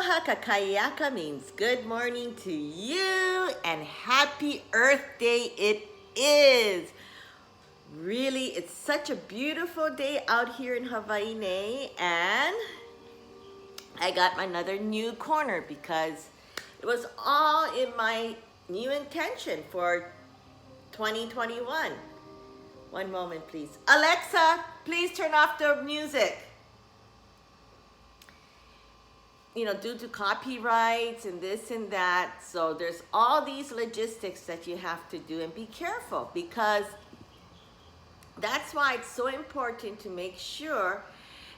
Aloha kakayaka means good morning to you and happy Earth Day it is. Really, it's such a beautiful day out here in Hawaii, and I got another new corner because it was all in my new intention for 2021. One moment, please. Alexa, please turn off the music. You know, due to copyrights and this and that, so there's all these logistics that you have to do, and be careful because that's why it's so important to make sure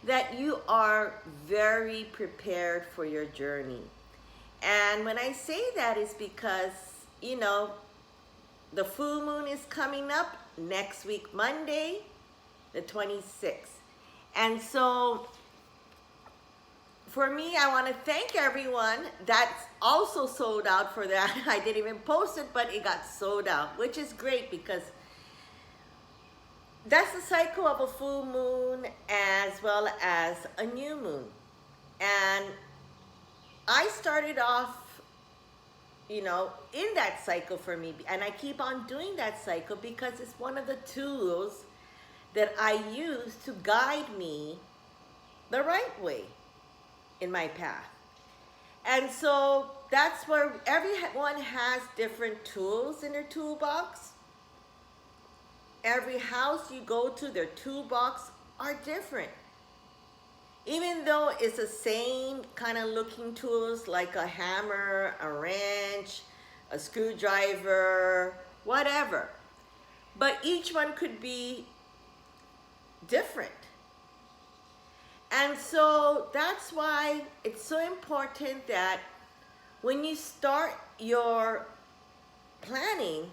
that you are very prepared for your journey. And when I say that is because, you know, the full moon is coming up next week, Monday, the 26th. And so for me, I want to thank everyone that's also sold out for that. I didn't even post it, but it got sold out, which is great because that's the cycle of a full moon as well as a new moon. And I started off, you know, in that cycle for me, and I keep on doing that cycle because it's one of the tools that I use to guide me the right way in my path. And so that's where everyone has different tools in their toolbox. Every house you go to, their toolbox are different. Even though it's the same kind of looking tools like a hammer, a wrench, a screwdriver, whatever. But each one could be different. And so that's why it's so important that when you start your planning,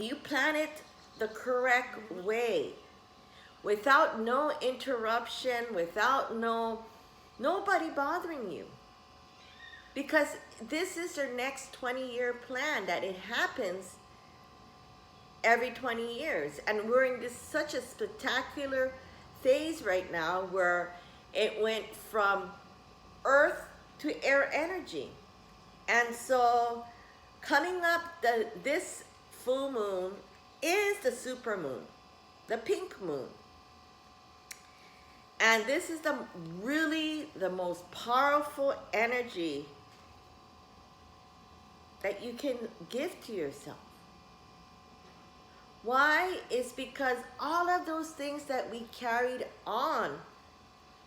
you plan it the correct way, without no interruption, without nobody bothering you. Because this is your next 20-year plan, that it happens every 20 years. And we're in this such a spectacular phase right now where it went from earth to air energy. And so coming up, this full moon is the supermoon, the pink moon. And this is really the most powerful energy that you can give to yourself. Why? It's because all of those things that we carried on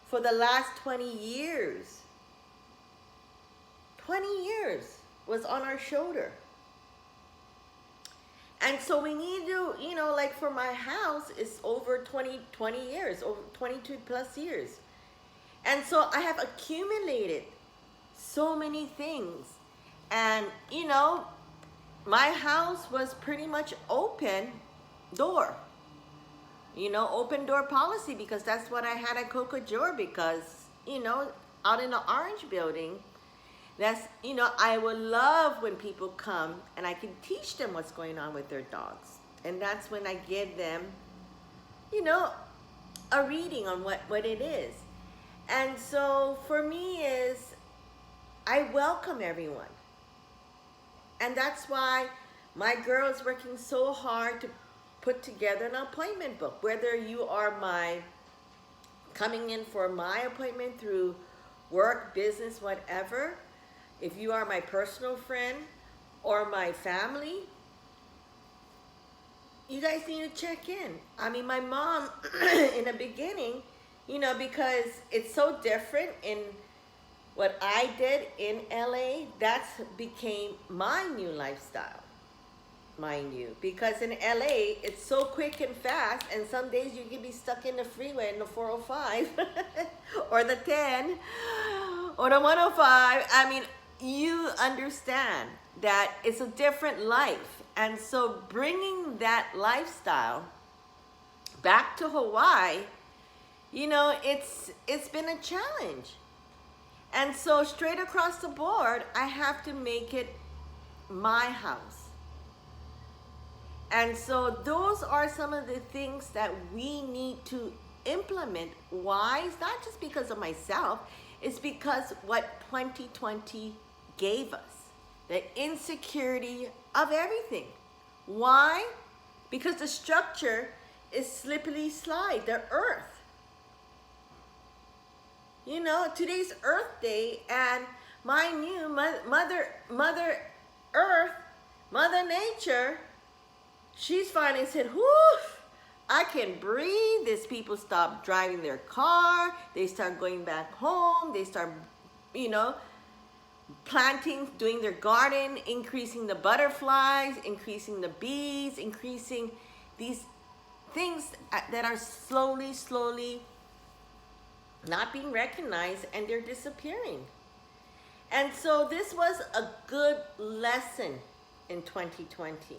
for the last 20 years, 20 years was on our shoulder. And so we need to, you know, like for my house, it's over 20 years, over 22 plus years. And so I have accumulated so many things. And, you know, my house was pretty much open door, you know, open door policy, because that's what I had at Cocojor, because, you know, out in the orange building, that's, you know, I would love when people come and I can teach them what's going on with their dogs. And that's when I give them, you know, a reading on what it is. And so for me is, I welcome everyone. And that's why my girl is working so hard to put together an appointment book, whether you are coming in for my appointment through work, business, whatever. If you are my personal friend or my family, you guys need to check in. I mean, my mom, in the beginning, you know, because it's so different in what I did in LA, that became my new lifestyle, mind you. Because in LA, it's so quick and fast, and some days you can be stuck in the freeway in the 405 or the 10 or the 105. I mean, you understand that it's a different life. And so bringing that lifestyle back to Hawaii, you know, it's been a challenge. And so straight across the board, I have to make it my house. And so those are some of the things that we need to implement. Why? It's not just because of myself. is because what 2020 gave us, the insecurity of everything. Why? Because the structure is slippery slide, the earth. You know, today's Earth Day, and mind you, Mother Earth, Mother Nature, she's finally said, whew, I can breathe. These people stop driving their car. They start going back home. They start, you know, planting, doing their garden, increasing the butterflies, increasing the bees, increasing these things that are slowly not being recognized, and they're disappearing. And so this was a good lesson in 2020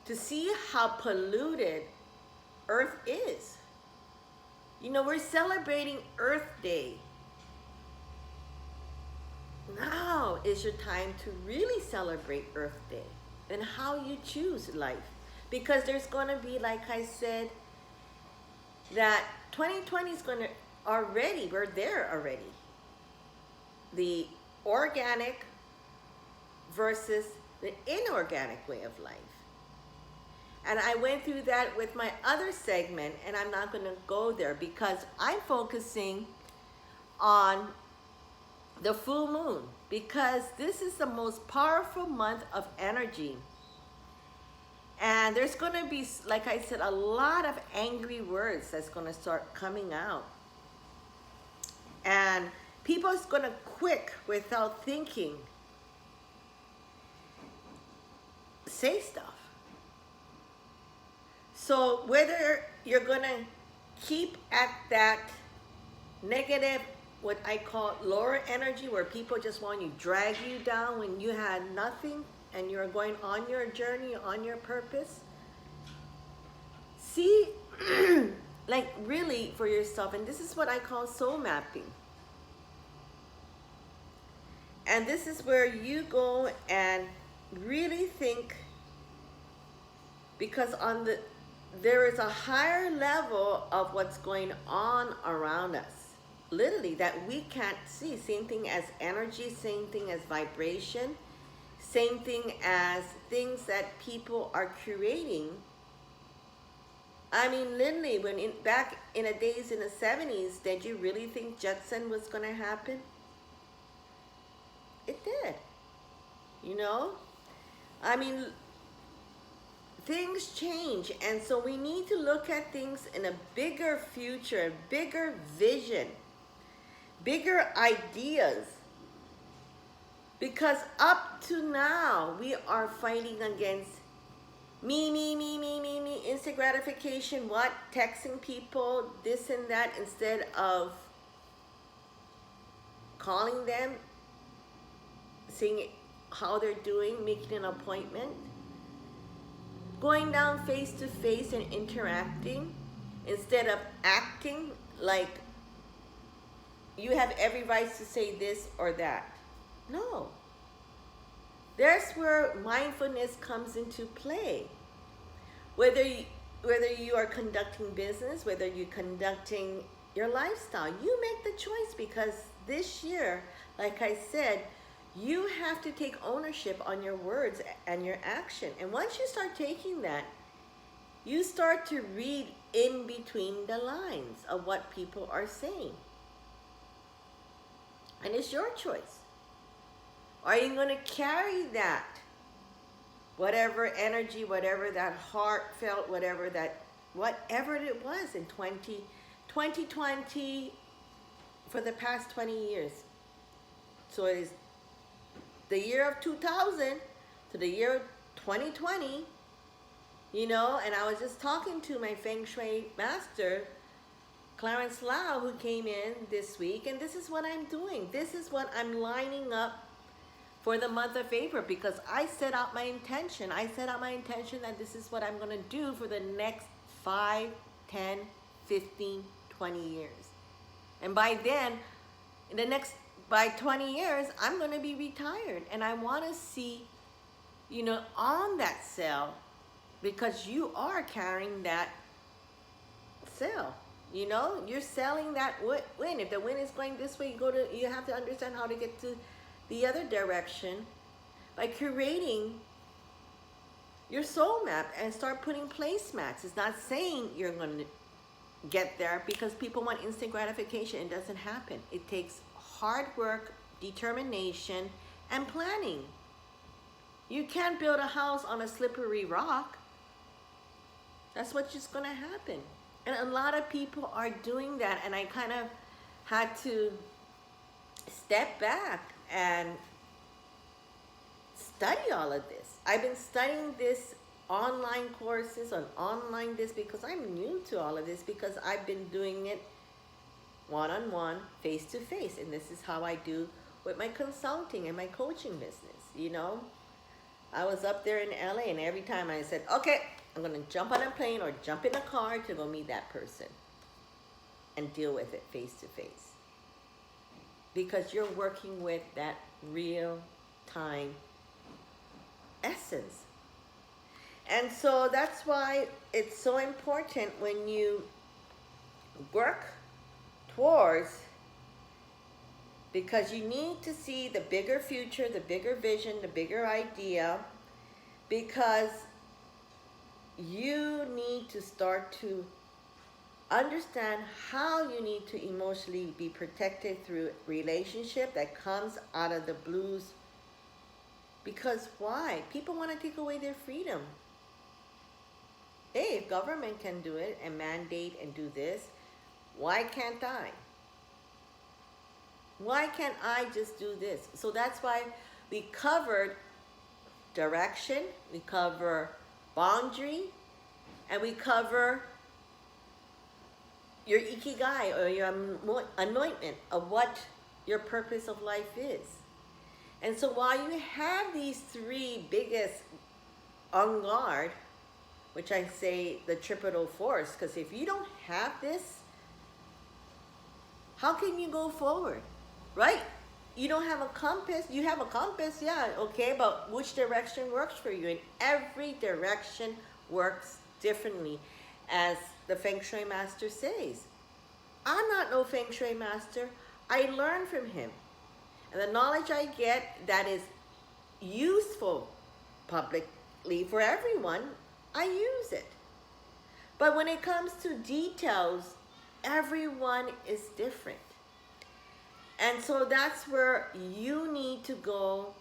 to see how polluted Earth is. You know, we're celebrating Earth Day. Now is your time to really celebrate Earth Day and how you choose life. Because there's going to be, like I said, that 2020 is going to already, we're there already. The organic versus the inorganic way of life. And I went through that with my other segment, and I'm not going to go there because I'm focusing on the full moon, because this is the most powerful month of energy. And there's going to be, like I said, a lot of angry words that's going to start coming out. And people is going to quick, without thinking, say stuff. So whether you're going to keep at that negative, what I call lower energy, where people just want to drag you down when you had nothing, and you're going on your journey, on your purpose. See, like really for yourself, and this is what I call soul mapping. And this is where you go and really think, because there is a higher level of what's going on around us, literally, that we can't see. Same thing as energy, same thing as vibration, same thing as things that people are creating. I mean, literally, back in the days in the 70s, did you really think Jetson was going to happen? It did. You know? I mean, things change, and so we need to look at things in a bigger future, a bigger vision, bigger ideas. Because up to now, we are fighting against me, instant gratification, what? Texting people, this and that, instead of calling them, seeing how they're doing, making an appointment, going down face to face and interacting, instead of acting like you have every right to say this or that. No. That's where mindfulness comes into play. Whether you are conducting business, whether you're conducting your lifestyle, you make the choice, because this year, like I said, you have to take ownership on your words and your action. And once you start taking that, you start to read in between the lines of what people are saying. And it's your choice. Are you going to carry that, whatever energy, whatever that heartfelt, whatever it was in 2020 for the past 20 years? So it is the year of 2000 to the year of 2020, you know, and I was just talking to my Feng Shui master, Clarence Lau, who came in this week, and this is what I'm doing. This is what I'm lining up for the month of April, because I set out my intention. I set out my intention that this is what I'm going to do for the next 5, 10, 15, 20 years. And by then, by 20 years, I'm going to be retired. And I want to see, you know, on that cell, because you are carrying that cell. You know, you're selling that win. If the wind is going this way, you have to understand how to get to the other direction by curating your soul map and start putting placemats. It's not saying you're going to get there because people want instant gratification. It doesn't happen. It takes hard work, determination, and planning. You can't build a house on a slippery rock. That's what's just going to happen. And a lot of people are doing that, and I kind of had to step back and study all of this. I've been studying this online courses on online this because I'm new to all of this, because I've been doing it one-on-one, face-to-face, and this is how I do with my consulting and my coaching business. You know, I was up there in LA, and every time I said, okay, I'm gonna jump on a plane or jump in a car to go meet that person and deal with it face-to-face, because you're working with that real-time essence. And so that's why it's so important when you work towards, because you need to see the bigger future, the bigger vision, the bigger idea, because you need to start to understand how you need to emotionally be protected through relationship that comes out of the blues. Because why? People want to take away their freedom. Hey, if government can do it and mandate and do this, why can't I? Why can't I just do this? So that's why we covered direction, we cover boundary, and we cover your ikigai, or your anointment of what your purpose of life is. And so while you have these three biggest on guard, which I say the triple force, because if you don't have this, how can you go forward, right? You don't have a compass. You have a compass, yeah, okay, but which direction works for you? And every direction works differently, as the Feng Shui master says. I'm not no Feng Shui master. I learn from him. And the knowledge I get that is useful publicly for everyone, I use it. But when it comes to details, everyone is different. And so that's where you need to go.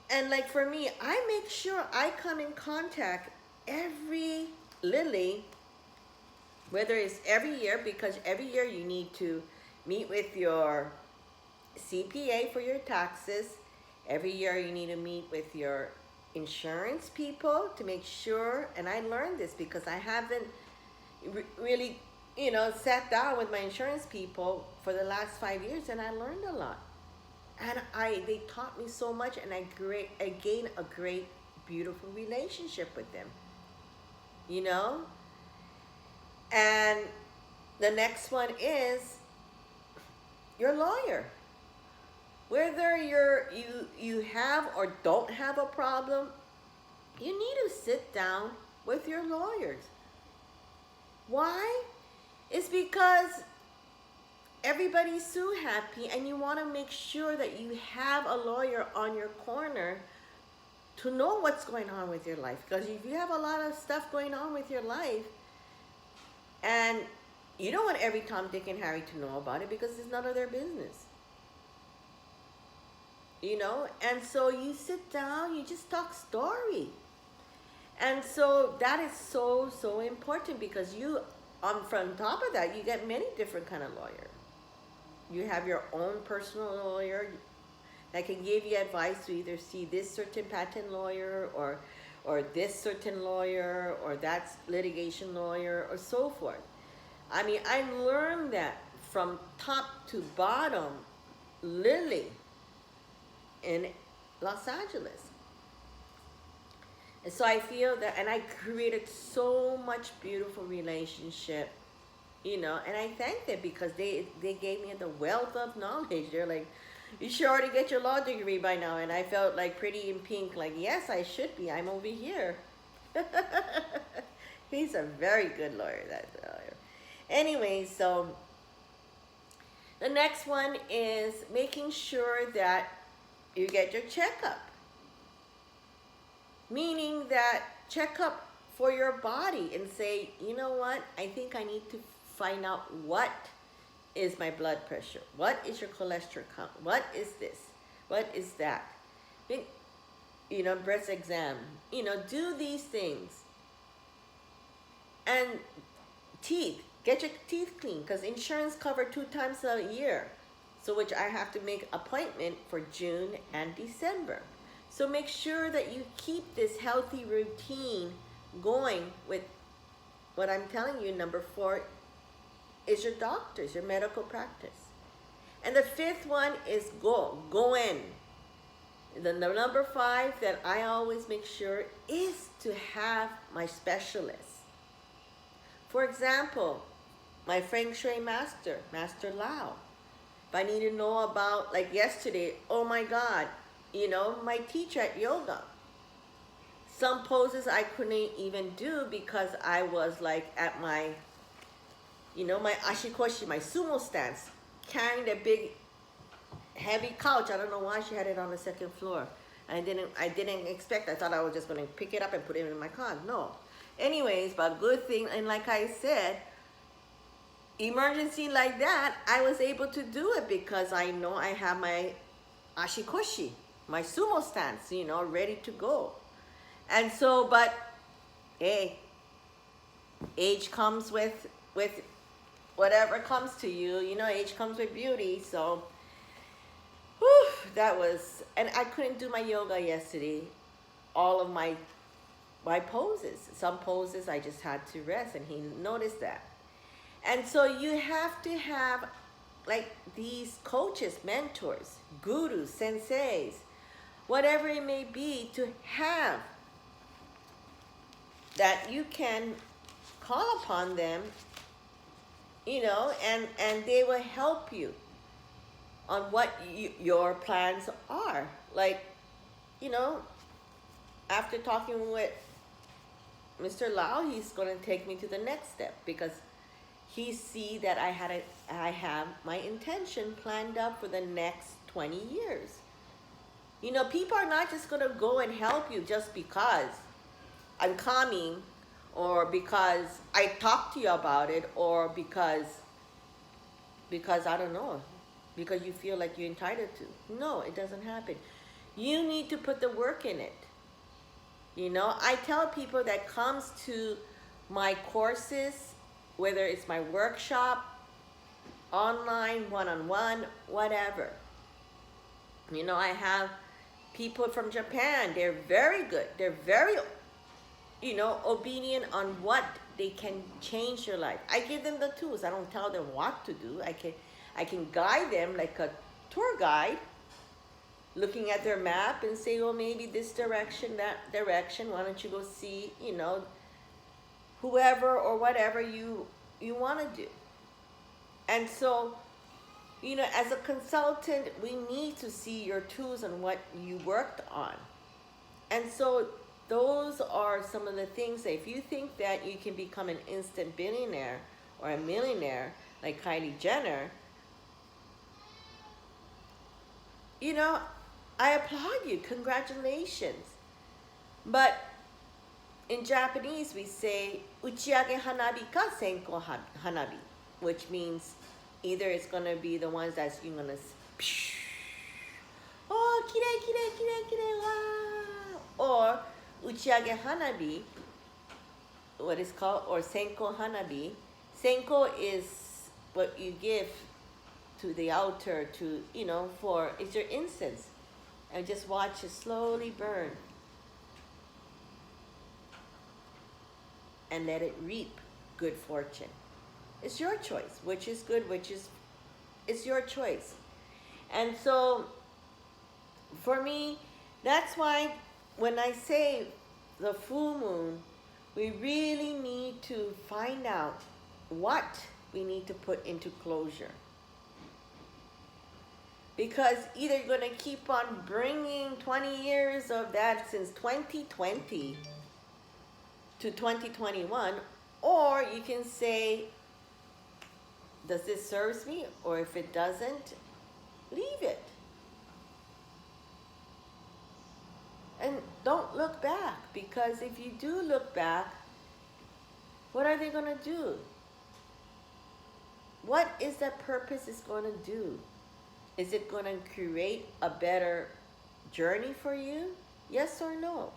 And like for me, I make sure I come in contact every Lily, whether it's every year, because every year you need to meet with your CPA for your taxes. Every year you need to meet with your insurance people to make sure, and I learned this because I haven't really, you know, sat down with my insurance people for the last 5 years, and I learned a lot. And they taught me so much, and I gained a great, beautiful relationship with them, you know? And the next one is your lawyer. Whether you have or don't have a problem, you need to sit down with your lawyers. Why? It's because everybody's so happy, and you want to make sure that you have a lawyer on your corner to know what's going on with your life. Because if you have a lot of stuff going on with your life, and you don't want every Tom, Dick, and Harry to know about it, because it's none of their business. You know, and so you sit down, you just talk story. And so that is so, so important, because you, from top of that, you get many different kind of lawyer. You have your own personal lawyer that can give you advice to either see this certain patent lawyer, or this certain lawyer, or that litigation lawyer, or so forth. I mean, I learned that from top to bottom, Lily, in Los Angeles. And so I feel that, and I created so much beautiful relationship, you know, and I thank them because they gave me the wealth of knowledge. They're like, you should already get your law degree by now. And I felt like pretty in pink, like, yes, I should be. I'm over here. He's a very good lawyer, that lawyer. Anyway, so the next one is making sure that you get your checkup. Meaning that checkup for your body and say, you know what, I think I need to find out what is my blood pressure, what is your cholesterol count, what is this, what is that. You know, breast exam, you know, do these things. And teeth, get your teeth clean, because insurance cover 2 times a year. So which I have to make appointment for June and December. So make sure that you keep this healthy routine going with what I'm telling you. Number 4 is your doctors, your medical practice. And the 5th one is go in. The number 5 that I always make sure is to have my specialists. For example, my Feng Shui master, Master Lao. If I need to know about, like yesterday, oh my God, you know, my teacher at yoga. Some poses I couldn't even do because I was like at my, you know, my ashikoshi, my sumo stance, carrying the big, heavy couch. I don't know why she had it on the 2nd floor. I didn't expect. I thought I was just going to pick it up and put it in my car. No. Anyways, but good thing, and like I said, emergency like that, I was able to do it because I know I have my ashikoshi, my sumo stance, you know, ready to go. And so, but hey, age comes with whatever comes to you, you know, age comes with beauty. So whew, that was, and I couldn't do my yoga yesterday, all of my poses. Some poses I just had to rest, and he noticed that. And so you have to have like these coaches, mentors, gurus, senseis, whatever it may be, to have that you can call upon them, you know, and they will help you on what your plans are. Like, you know, after talking with Mr. Lau, he's going to take me to the next step because he see that I have my intention planned up for the next 20 years. You know, people are not just going to go and help you just because I'm coming, or because I talked to you about it, or because I don't know, because you feel like you're entitled to. No, it doesn't happen. You need to put the work in it. You know, I tell people that comes to my courses, whether it's my workshop, online, one-on-one, whatever. You know, I have people from Japan. They're very good. They're very, you know, obedient on what they can change your life. I give them the tools. I don't tell them what to do. I can guide them like a tour guide, looking at their map and say, well, maybe this direction, that direction. Why don't you go see, you know, whoever or whatever you want to do. And so, you know, as a consultant, we need to see your tools and what you worked on. And so those are some of the things that if you think that you can become an instant billionaire or a millionaire like Kylie Jenner, you know, I applaud you. Congratulations. But in Japanese, we say, uchiage hanabi ka senko hanabi, which means either it's going to be the ones that you're going to, oh, kirei, kirei, kirei, kirei, wow. Or uchiage hanabi, what is called, or senko hanabi. Senko is what you give to the altar to, you know, for, it's your incense. And just watch it slowly burn. And let it reap good fortune. It's your choice, which is good, it's your choice. And so, for me, that's why when I say the full moon, we really need to find out what we need to put into closure. Because either you're going to keep on bringing 20 years of that since 2020 to 2021, or you can say, does this serve me? Or if it doesn't, leave it. And don't look back, because if you do look back, what are they going to do? What is that purpose is going to do? Is it going to create a better journey for you? Yes or no?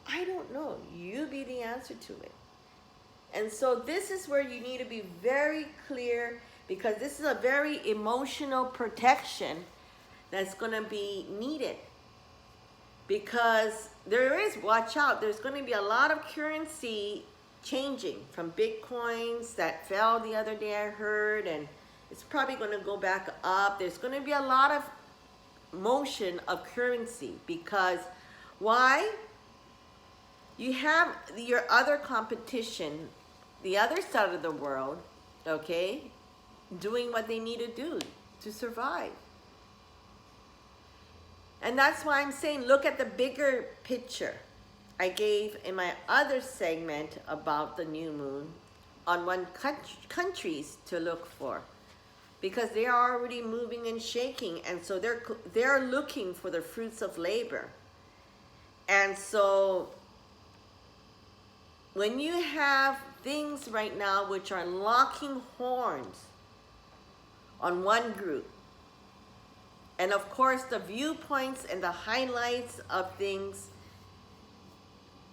I don't know. You be the answer to it. And so this is where you need to be very clear, because this is a very emotional protection that's going to be needed. Because there is, watch out, there's going to be a lot of currency changing from Bitcoins that fell the other day, I heard, and it's probably going to go back up. There's going to be a lot of motion of currency, because why? You have your other competition, the other side of the world, okay, doing what they need to do to survive. And that's why I'm saying, look at the bigger picture. I gave in my other segment about the new moon on what countries to look for, because they are already moving and shaking, and so they're looking for the fruits of labor. And so when you have things right now which are locking horns on one group, and of course the viewpoints and the highlights of things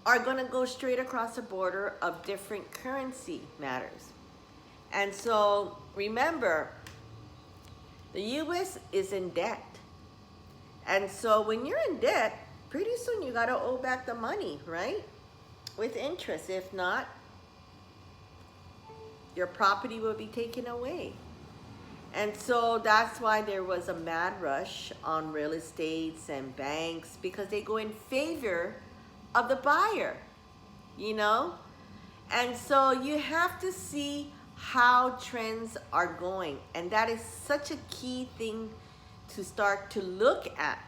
are going to go straight across the border of different currency matters. And so remember, the US is in debt. And so when you're in debt, pretty soon you got to owe back the money, right? With interest. If not, your property will be taken away. And so that's why there was a mad rush on real estates and banks, because they go in favor of the buyer, you know? And so you have to see how trends are going. And that is such a key thing to start to look at.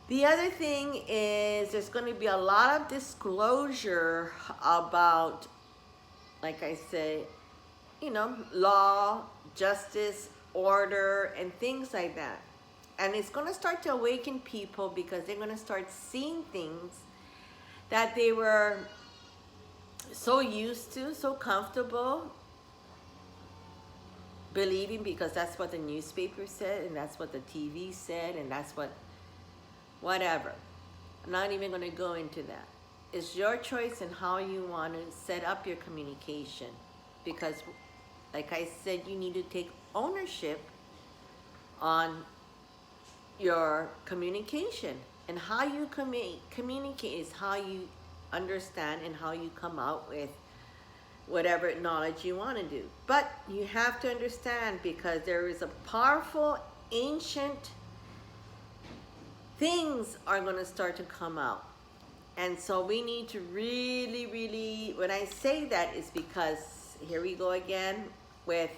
The other thing is there's going to be a lot of disclosure about, like I say, you know, law, justice, order, and things like that. And it's going to start to awaken people, because they're going to start seeing things that they were so used to, so comfortable believing, because that's what the newspaper said, and that's what the TV said, and that's what, whatever. I'm not even going to go into that. It's your choice in how you want to set up your communication, because like I said, you need to take ownership on your communication. And how you communicate is how you understand and how you come out with whatever knowledge you want to do. But you have to understand, because there is a powerful, ancient things are going to start to come out. And so we need to really, really, when I say that, is because here we go again with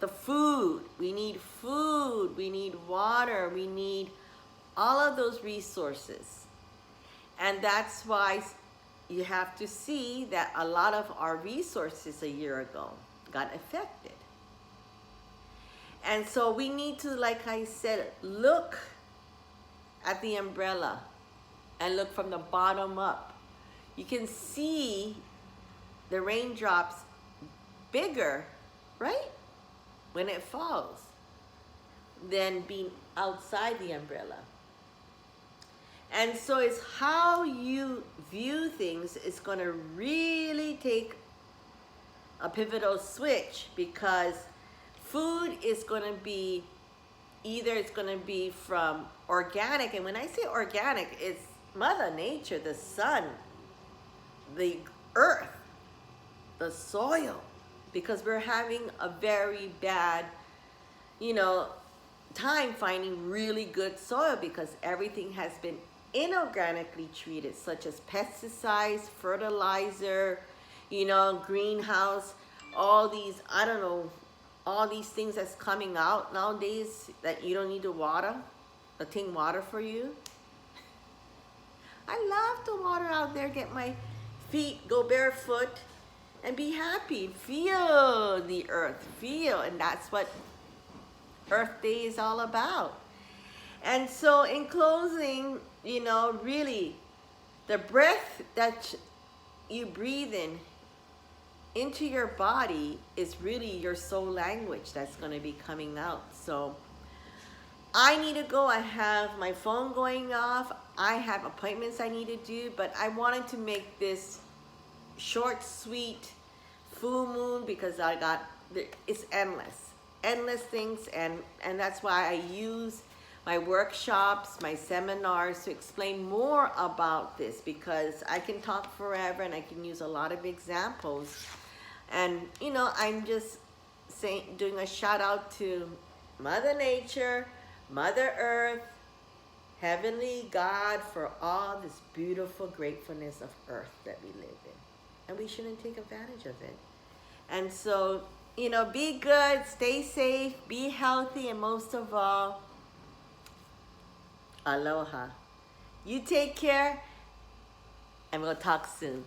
the food. We need water, we need all of those resources. And that's why you have to see that a lot of our resources a year ago got affected. And so we need to, like I said, look at the umbrella and look from the bottom up. You can see the raindrops bigger, right, when it falls, than being outside the umbrella. And so it's how you view things is going to really take a pivotal switch, because food is going to be, either it's going to be from organic, and when I say organic, it's Mother Nature, the sun, the earth, the soil, because we're having a very bad, you know, time finding really good soil, because everything has been inorganically treated, such as pesticides, fertilizer, you know, greenhouse, all these, I don't know, all these things that's coming out nowadays that you don't need to water, the thing water for you. I love to water out there, get my feet, go barefoot, and be happy. Feel the earth, feel. And that's what Earth Day is all about. And so in closing, you know, really, the breath that you breathe in into your body is really your soul language that's going to be coming out. So I need to go. I have my phone going off. I have appointments I need to do, but I wanted to make this short, sweet full moon because it's endless things, and that's why I use my workshops, my seminars to explain more about this, because I can talk forever and I can use a lot of examples. And you know, I'm just doing a shout out to Mother Nature, Mother Earth, Heavenly God, for all this beautiful gratefulness of Earth that we live in. And we shouldn't take advantage of it. And so, you know, be good, stay safe, be healthy, and most of all, aloha. You take care, and we'll talk soon.